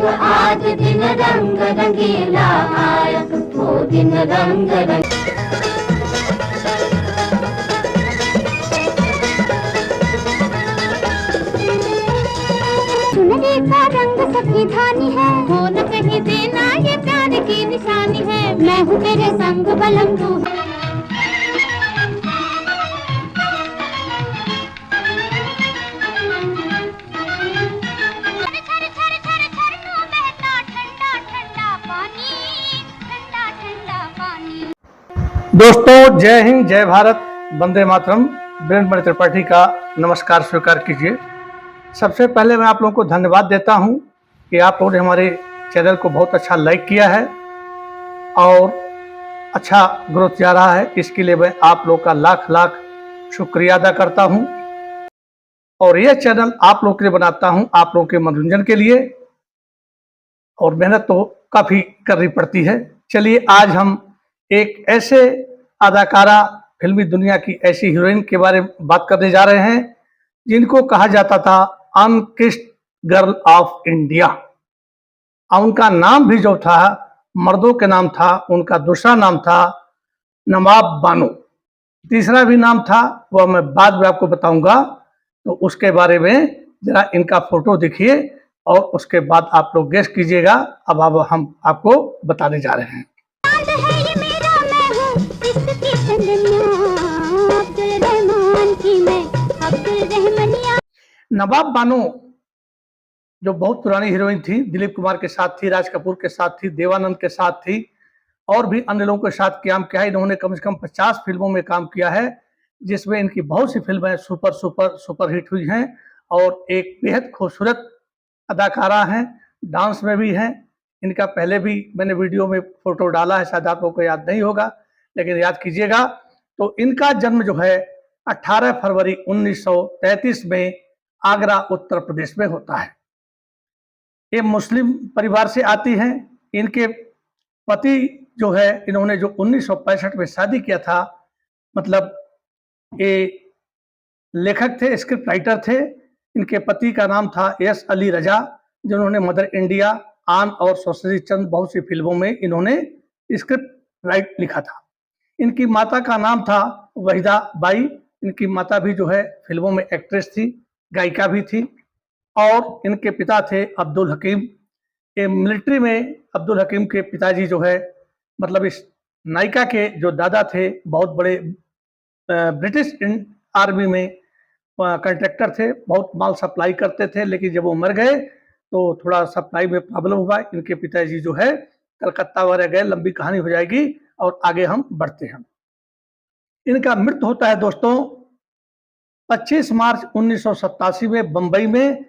आज दिन रंग रंगीला आया, वो दिन रंग रंग। चुनरी का रंग सफेद धानी है, हो न कहीं देना ये प्यार की निशानी है। मैं हूँ तेरे संग बलम तू है। दोस्तों, जय हिंद, जय भारत, वंदे मातरम। वीरेंद्र मणि त्रिपाठी का नमस्कार स्वीकार कीजिए। सबसे पहले मैं आप लोगों को धन्यवाद देता हूं कि आप लोगों ने हमारे चैनल को बहुत अच्छा लाइक किया है और अच्छा ग्रोथ जा रहा है। इसके लिए मैं आप लोग का लाख लाख शुक्रिया अदा करता हूं। और यह चैनल आप लोगों के लिए बनाता हूं, आप लोगों के मनोरंजन के लिए, और मेहनत तो काफ़ी करनी पड़ती है। चलिए, आज हम एक ऐसे अदाकारा, फिल्मी दुनिया की ऐसी हीरोइन के बारे में बात करने जा रहे हैं जिनको कहा जाता था अनकिस्ड गर्ल ऑफ इंडिया। और उनका नाम भी जो था, मर्दों के नाम था, उनका दूसरा नाम था नवाब बानो। तीसरा भी नाम था, वह मैं बाद में आपको बताऊंगा। तो उसके बारे में जरा इनका फोटो देखिए और उसके बाद आप लोग गेस कीजिएगा। अब हम आपको बताने जा रहे हैं। नवाब बानो जो बहुत पुरानी हीरोइन थी, दिलीप कुमार के साथ थी, राज कपूर के साथ थी, देवानंद के साथ थी और भी अन्य लोगों के साथ काम किया है। इन्होंने कम से कम 50 फिल्मों में काम किया है, जिसमें इनकी बहुत सी फिल्में सुपर सुपर सुपर हिट हुई हैं और एक बेहद खूबसूरत अदाकारा हैं। डांस में भी हैं। इनका पहले भी मैंने वीडियो में फोटो डाला है, शायद आप लोगों को याद नहीं होगा, लेकिन याद कीजिएगा। तो इनका जन्म जो है 18 फरवरी 1933 में आगरा, उत्तर प्रदेश में होता है। ये मुस्लिम परिवार से आती हैं। इनके पति जो है, इन्होंने जो 1965 में शादी किया था, मतलब ये लेखक थे, स्क्रिप्ट राइटर थे। इनके पति का नाम था एस अली रजा, जिन्होंने मदर इंडिया, आन और सरस्वती चंद बहुत सी फिल्मों में इन्होंने स्क्रिप्ट राइट लिखा था। इनकी माता का नाम था वहीदा बाई। इनकी माता भी जो है फिल्मों में एक्ट्रेस थी, गायिका भी थी। और इनके पिता थे अब्दुल हकीम। ये मिलिट्री में अब्दुल हकीम के पिताजी जो है, मतलब इस नायिका के जो दादा थे, बहुत बड़े ब्रिटिश आर्मी में कॉन्ट्रैक्टर थे, बहुत माल सप्लाई करते थे। लेकिन जब वो मर गए तो थोड़ा सप्लाई में प्रॉब्लम हुआ। इनके पिताजी जो है कलकत्ता वगैरह गए। लंबी कहानी हो जाएगी और आगे हम बढ़ते हैं। इनका मृत्यु होता है दोस्तों 25 मार्च 1987 में बंबई में।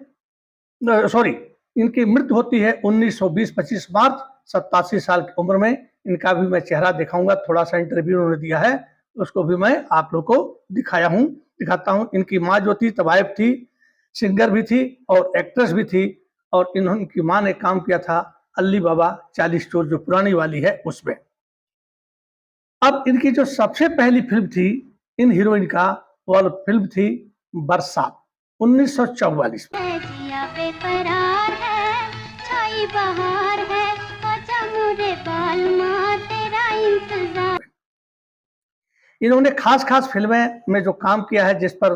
सॉरी, इनकी मृत्यु होती है 1920 25 मार्च 87 साल की उम्र में। इनका भी मैं चेहरा दिखाऊंगा, थोड़ा सा इंटरव्यू उन्होंने दिया है, उसको भी मैं आप लोग को दिखाता हूं। इनकी माँ जो थी तवायब थी, सिंगर भी थी और एक्ट्रेस भी थी। और इनकी माँ ने काम किया था अली बाबा 40 चोर, जो पुरानी वाली है, उसमें। अब इनकी जो सबसे पहली फिल्म थी इन हीरोइन का, वह फिल्म थी बरसात 1944 में। इन्होंने खास खास फिल्में में जो काम किया है, जिस पर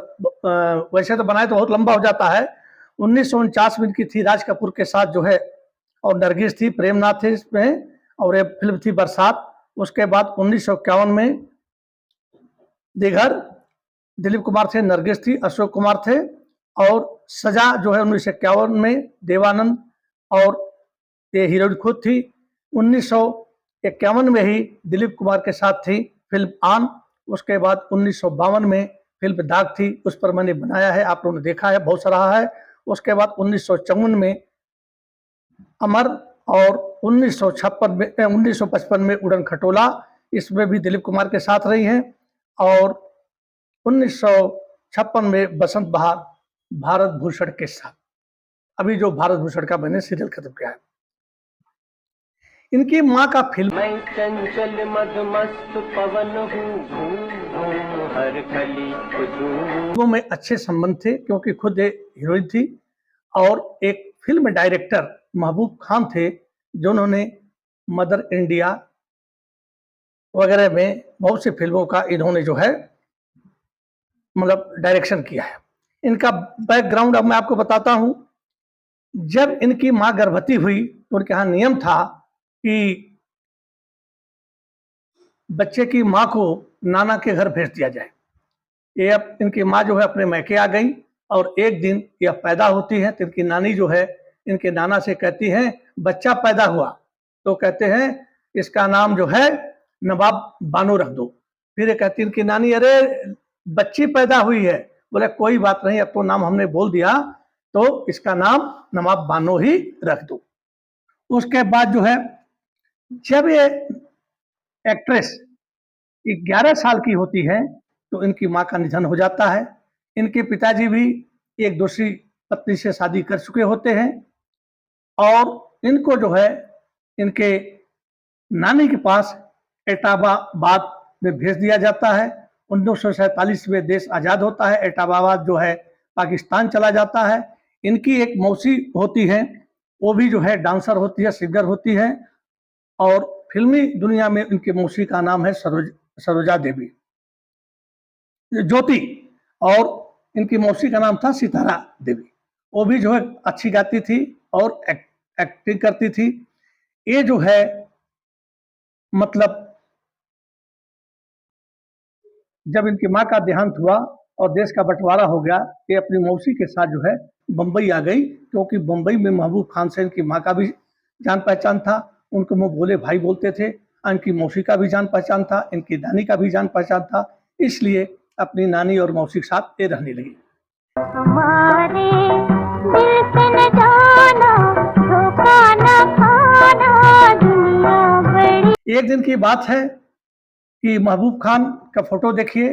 वैसे तो बनाए तो बहुत लंबा हो जाता है। 1949 में इनकी थी राज कपूर के साथ जो है, और नरगिस थी, प्रेमनाथ थे इसमें, और ये फिल्म थी बरसात। उसके बाद 1951 में दिगर, दिलीप कुमार थे, नरगिस थी, अशोक कुमार थे। और सजा जो है 1951 में देवानंद और ये हीरोइन खुद थी। 1951 में ही दिलीप कुमार के साथ थी फिल्म आन। उसके बाद 1952 में फिल्म दाग थी, उस पर मैंने बनाया है, आप लोगों ने देखा है, बहुत सराहा है। उसके बाद 1954 में अमर, और 1955 में उड़न खटोला, इसमें भी दिलीप कुमार के साथ रही हैं। और 1956 में बसंत बहार भारत भूषण के साथ, अभी जो भारत भूषण का मैंने सीरियल खत्म किया है। इनकी माँ का फिल्म मैं चंचल मधुमस्त पवन हूँ, हर कली में अच्छे संबंध थे, क्योंकि खुद एक हीरोइन थी। और एक फिल्म डायरेक्टर महबूब खान थे, जिन्होंने मदर इंडिया वगैरह में बहुत सी फिल्मों का इन्होंने जो है मतलब डायरेक्शन किया है। इनका बैकग्राउंड अब मैं आपको बताता हूं। जब इनकी मां गर्भवती हुई तो उनके यहाँ नियम था कि बच्चे की मां को नाना के घर भेज दिया जाए। ये अब इनकी मां जो है अपने मैके आ गई और एक दिन यह पैदा होती है तो इनकी नानी जो है इनके नाना से कहती है बच्चा पैदा हुआ तो कहते हैं इसका नाम जो है नवाब बानो रख दो। फिर ये कहती है इनकी नानी अरे बच्ची पैदा हुई है। बोले कोई बात नहीं, अब तो नाम हमने बोल दिया तो इसका नाम नवाब बानो ही रख दो। उसके बाद जो है जब ये एक्ट्रेस 11 साल की होती है तो इनकी मां का निधन हो जाता है। इनके पिताजी भी एक दूसरी पत्नी से शादी कर चुके होते हैं और इनको जो है इनके नानी के पास एटाबाद में भेज दिया जाता है। 1947 में देश आज़ाद होता है। एटाबाद जो है पाकिस्तान चला जाता है। इनकी एक मौसी होती है, वो भी जो है डांसर होती है, सिंगर होती है और फिल्मी दुनिया में इनकी मौसी का नाम है सरोजा देवी ज्योति और इनकी मौसी का नाम था सितारा देवी। वो भी जो है अच्छी गाती थी और एक्टिंग करती थी। ये जो है मतलब जब इनकी मां का देहांत हुआ और देश का बंटवारा हो गया, ये अपनी मौसी के साथ जो है बम्बई आ गई, क्योंकि बम्बई में महबूब खान से इनकी मां का भी जान पहचान था। उनको मुंह बोले भाई बोलते थे। इनकी मौसी का भी जान पहचान था, इनकी नानी का भी जान पहचान था। इसलिए अपनी नानी और मौसी के साथ ये रहने लगी। हमारे दिल से न जाना, धोखा न खाना, दुनिया बड़ी। एक दिन की बात है कि महबूब खान का फोटो देखिए।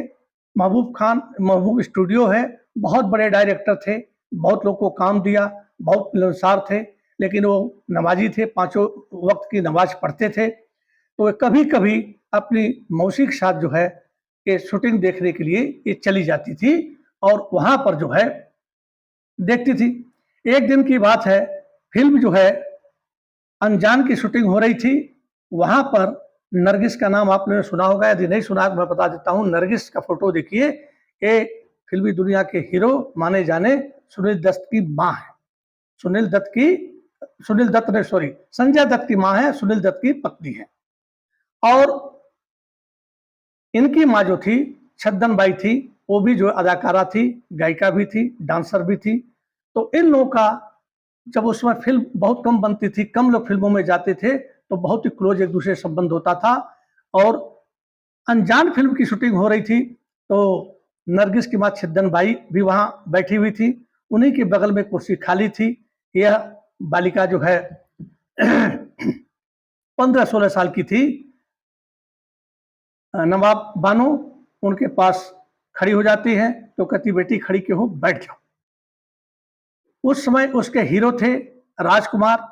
महबूब स्टूडियो है, बहुत बड़े डायरेक्टर थे, बहुत लोग को काम दिया, बहुत मिलनसार थे, लेकिन वो नमाजी थे, 5 वक्त की नमाज पढ़ते थे। तो वे कभी कभी अपनी मौसी के साथ जो है ये शूटिंग देखने के लिए ये चली जाती थी और वहां पर जो है देखती थी। एक दिन की बात है, फिल्म जो है अनजान की शूटिंग हो रही थी। वहां पर नरगिस का नाम आपने सुना होगा, यदि नहीं सुना मैं बता देता हूँ। नरगिस का फोटो देखिए। ये फिल्मी दुनिया के हीरो माने जाने सुनील दत्त की माँ है। संजय दत्त की माँ है, सुनील दत्त की पत्नी है। और इनकी माँ जो थी छद्दन बाई थी, वो भी जो अदाकारा थी, गायिका भी थी, डांसर भी थी। तो इन लोगों का जब उसमें फिल्म बहुत कम बनती थी, कम लोग फिल्मों में जाते थे, तो बहुत ही क्लोज एक दूसरे संबंध होता था। और अनजान फिल्म की शूटिंग हो रही थी तो नरगिस की माँ छद्दन बाई भी वहां बैठी हुई थी। उन्हीं के बगल में कुर्सी खाली थी। यह बालिका जो है 15-16 साल की थी। नवाब बानो उनके पास खड़ी हो जाती है तो कहती बेटी खड़ी क्यों हो, बैठ जाओ। उस समय उसके हीरो थे राजकुमार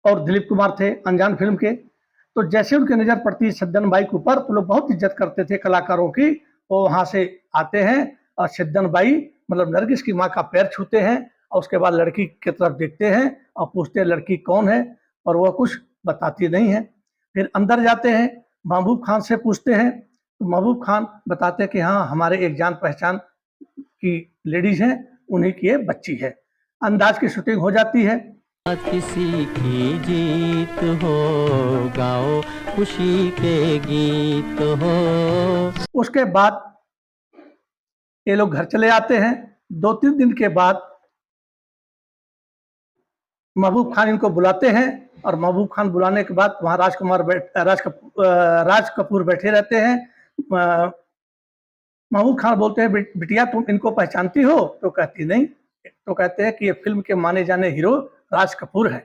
और दिलीप कुमार थे अनजान फिल्म के। तो जैसे उनकी नजर पड़ती छद्दन बाई के ऊपर तो लोग बहुत इज्जत करते थे कलाकारों की। वो वहां से आते हैं और छद्दन बाई मतलब नरगिस की माँ का पैर छूते हैं और उसके बाद लड़की की तरफ देखते हैं और पूछते हैं लड़की कौन है, और वह कुछ बताती नहीं है। फिर अंदर जाते हैं, महबूब खान से पूछते हैं तो महबूब खान बताते हैं कि हाँ हमारे एक जान पहचान की लेडीज हैं, उन्हीं की ये बच्ची है। अंदाज की शूटिंग हो जाती है। किसी की जीत हो, गाओ खुशी के गीत हो। उसके बाद ये लोग घर चले आते हैं। 2-3 दिन के बाद महबूब खान इनको बुलाते हैं और महबूब खान बुलाने के बाद वहाँ राज कपूर बैठे रहते हैं। महबूब खान बोलते हैं बिटिया तुम इनको पहचानती हो? तो कहती नहीं। तो कहते हैं कि ये फिल्म के माने जाने हीरो राज कपूर है,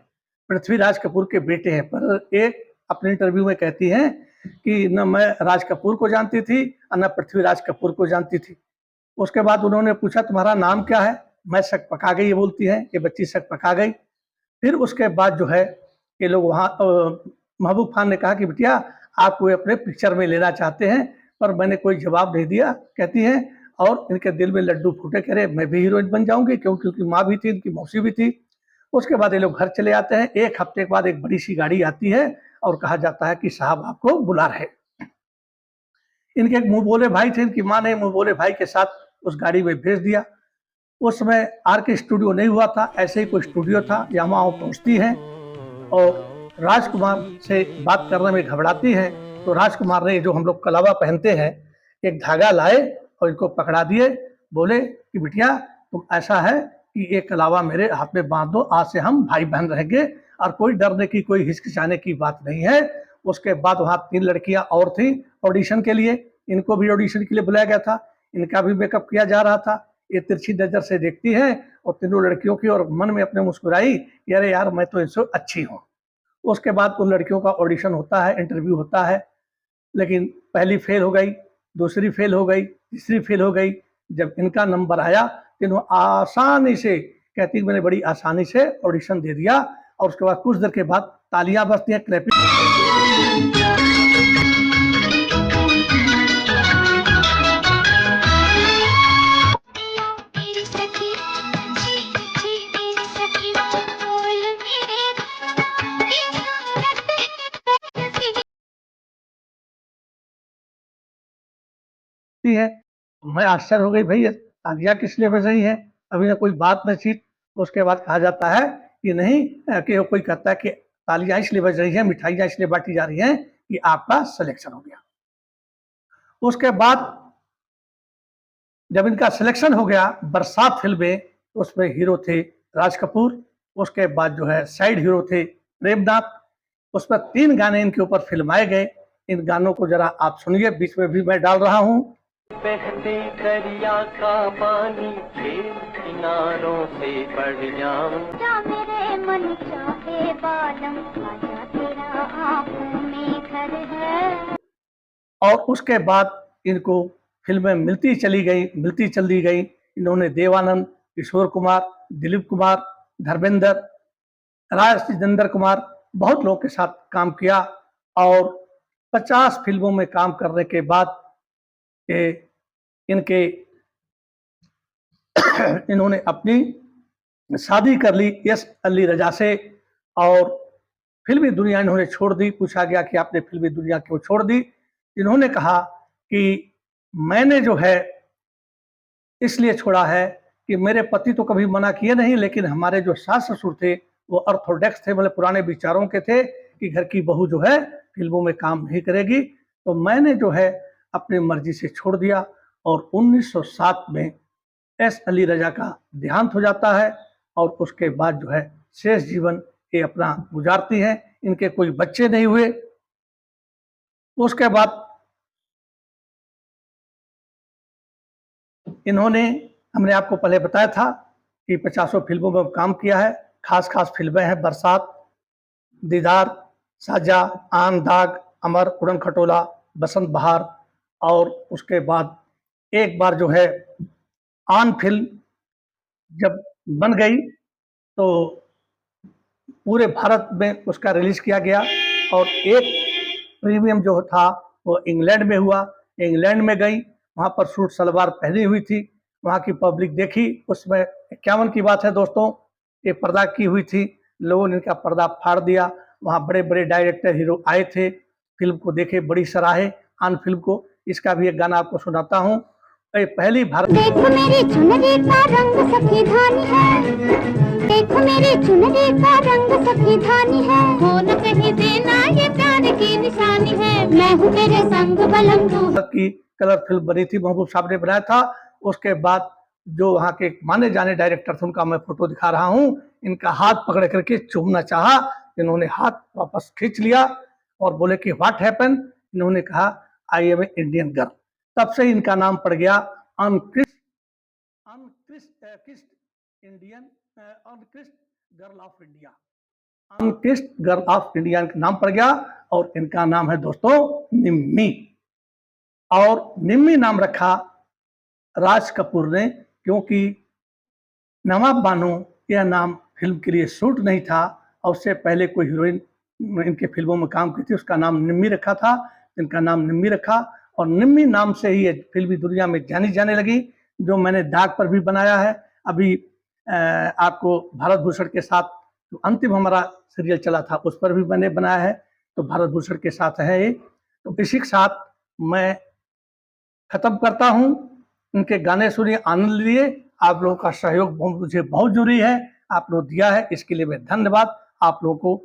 पृथ्वीराज कपूर के बेटे हैं। पर एक अपने इंटरव्यू में कहती हैं कि न मैं राज कपूर को जानती थी और न पृथ्वीराज कपूर को जानती थी। उसके बाद उन्होंने पूछा तुम्हारा नाम क्या है? मैं शक पका गई, ये बोलती है, ये बच्ची शक पका गई। फिर उसके बाद जो है ये लोग वहाँ महबूब खान ने कहा कि बिटिया आप कोई अपने पिक्चर में लेना चाहते हैं, पर मैंने कोई जवाब नहीं दिया। कहती है और इनके दिल में लड्डू फूटे, कह रहे मैं भी हीरोइन बन जाऊंगी, क्योंकि माँ भी थी, इनकी मौसी भी थी। उसके बाद ये लोग घर चले आते हैं। एक हफ्ते के बाद एक बड़ी सी गाड़ी आती है और कहा जाता है कि साहब आपको बुला रहे। इनके एक मुंह बोले भाई थे, इनकी माँ ने मुंह बोले भाई के साथ उस गाड़ी में भेज दिया। उस समय आर के स्टूडियो नहीं हुआ था, ऐसे ही कोई स्टूडियो था। यहाँ वहाँ पहुँचती हैं और राजकुमार से बात करने में घबराती हैं। तो राजकुमार ने जो हम लोग कलावा पहनते हैं, एक धागा लाए और इनको पकड़ा दिए। बोले कि बिटिया तुम ऐसा है कि एक कलावा मेरे हाथ में बांध दो, आज से हम भाई बहन रहेंगे और कोई डरने की, कोई हिचकिचाने की बात नहीं है। उसके बाद वहाँ 3 लड़कियां और थी ऑडिशन के लिए, इनको भी ऑडिशन के लिए बुलाया गया था। इनका भी मेकअप किया जा रहा था। ये तिरछी नजर से देखती है और तीनों लड़कियों की, और मन में अपने मुस्कुराई कि अरे यार मैं तो इनसे अच्छी हूँ। उसके बाद उन लड़कियों का ऑडिशन होता है, इंटरव्यू होता है, लेकिन पहली फेल हो गई, दूसरी फेल हो गई, तीसरी फेल हो गई। जब इनका नंबर आया तो इन्होंने आसानी से, कहती मैंने बड़ी आसानी से ऑडिशन दे दिया। और उसके बाद कुछ देर के बाद तालियां बजती हैं, क्लैपिंग। मेरी सखी जी जी मेरी सखी बोल मेरे की सूरत है। मैं आश्चर्य हो गई, भाई तालियां किस लिए बज रही है, अभी ना कोई बात न थी। उसके बाद कहा जाता है कि नहीं, कि कोई कहता है कि तालियां इसलिए बज रही है, मिठाइयां इसलिए बांटी जा रही हैं कि आपका सिलेक्शन हो गया। उसके बाद जब इनका सिलेक्शन हो गया, बरसात फिल्म में, उसमें हीरो थे राज कपूर। उसके बाद जो है साइड हीरो थे प्रेमनाथ। उस पर 3 गाने इनके ऊपर फिल्माए गए। इन गानों को जरा आप सुनिए, बीच में भी मैं डाल रहा हूँ। बहते दरिया का पानी के किनारों से बढ़ जाऊं, जा मेरे मन चाहे बालम, आजा तेरा आंखों में घर है। और उसके बाद इनको फिल्में मिलती चली गई। इन्होंने देवानंद, किशोर कुमार, दिलीप कुमार, धर्मेंद्र, राजेंद्र कुमार, बहुत लोगों के साथ काम किया। और 50 फिल्मों में काम करने के बाद इनके इन्होंने अपनी शादी कर ली यस अली रजा से, और फिल्मी दुनिया इन्होंने छोड़ दी। पूछा गया कि आपने फिल्मी दुनिया क्यों छोड़ दी? इन्होंने कहा कि मैंने जो है इसलिए छोड़ा है कि मेरे पति तो कभी मना किए नहीं, लेकिन हमारे जो सास ससुर थे वो ऑर्थोडॉक्स थे, मतलब पुराने विचारों के थे कि घर की बहू जो है फिल्मों में काम नहीं करेगी। तो मैंने जो है अपनी मर्जी से छोड़ दिया। और 1907 में एस अली रजा का देहांत हो जाता है और उसके बाद जो है शेष जीवन ये अपना गुजारती हैं। इनके कोई बच्चे नहीं हुए। उसके बाद इन्होंने, हमने आपको पहले बताया था कि 50 फिल्मों में काम किया है। खास फिल्में हैं बरसात, दीदार, साजा, आन दाग, अमर, उड़न खटोला, बसंत बहार। और उसके बाद एक बार जो है आन फिल्म जब बन गई तो पूरे भारत में उसका रिलीज किया गया। और एक प्रीमियम जो था वो इंग्लैंड में हुआ। इंग्लैंड में गई, वहाँ पर सूट सलवार पहनी हुई थी। वहाँ की पब्लिक देखी। उसमें 51 की बात है दोस्तों, ये पर्दा की हुई थी। लोगों ने इनका पर्दा फाड़ दिया। वहाँ बड़े बड़े डायरेक्टर हीरो आए थे, फिल्म को देखे, बड़ी सराहे आन फिल्म को। इसका भी एक गाना आपको सुनाता हूँ। पहली भारत देख मेरी चुनरी का रंग सखी धानी है, देख मेरी चुनरी का रंग सखी धानी है। हो न कहीं देना ये प्यार की निशानी है, मैं हूँ तेरे संग बलम तू। की कलर फिल्म बनी थी, महबूब साहब ने बनाया था। उसके बाद जो वहाँ के माने जाने डायरेक्टर थे उनका मैं फोटो दिखा रहा हूँ। इनका हाथ पकड़ करके चूमना चाहा, इन्होंने हाथ वापस खींच लिया और बोले कि व्हाट हैपन। इन्होंने कहा I am a Indian girl. तब से इनका नाम पड़ गया अनक्रिस्ट इंडियन, अनक्रिस्ट गर्ल ऑफ इंडिया। अनक्रिस्ट गर्ल ऑफ इंडिया इनका नाम पड़ गया। और इनका नाम है दोस्तों निम्मी। और निम्मी नाम रखा राज कपूर ने, क्योंकि नवाब बानो यह नाम फिल्म के लिए सूट नहीं था। और उससे पहले कोई हीरोइन इनके फिल्मों में काम की थी, उसका नाम निम्मी रखा था। इनका नाम निम्मी रखा और निम्मी नाम से ही ये फिल्मी दुनिया में जानी जाने लगी, जो मैंने दाग पर भी बनाया है। अभी आपको भारत भूषण के साथ जो अंतिम हमारा सीरियल चला था उस पर भी मैंने बनाया है, तो भारत भूषण के साथ है ये। तो इसी के साथ मैं खत्म करता हूँ। उनके गाने सुनिए, आनंद लिए। आप लोगों का सहयोग मुझे बहुत जरूरी है, आप लोग दिया है, इसके लिए मैं धन्यवाद। आप लोगों को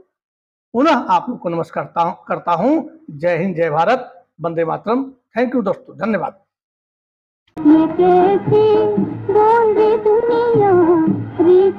पुनः आप लोग को नमस्कार करता हूँ। जय हिंद, जय भारत, वंदे मातरम। थैंक यू दोस्तों, धन्यवाद। ये कैसे बोल रही दुनिया रीति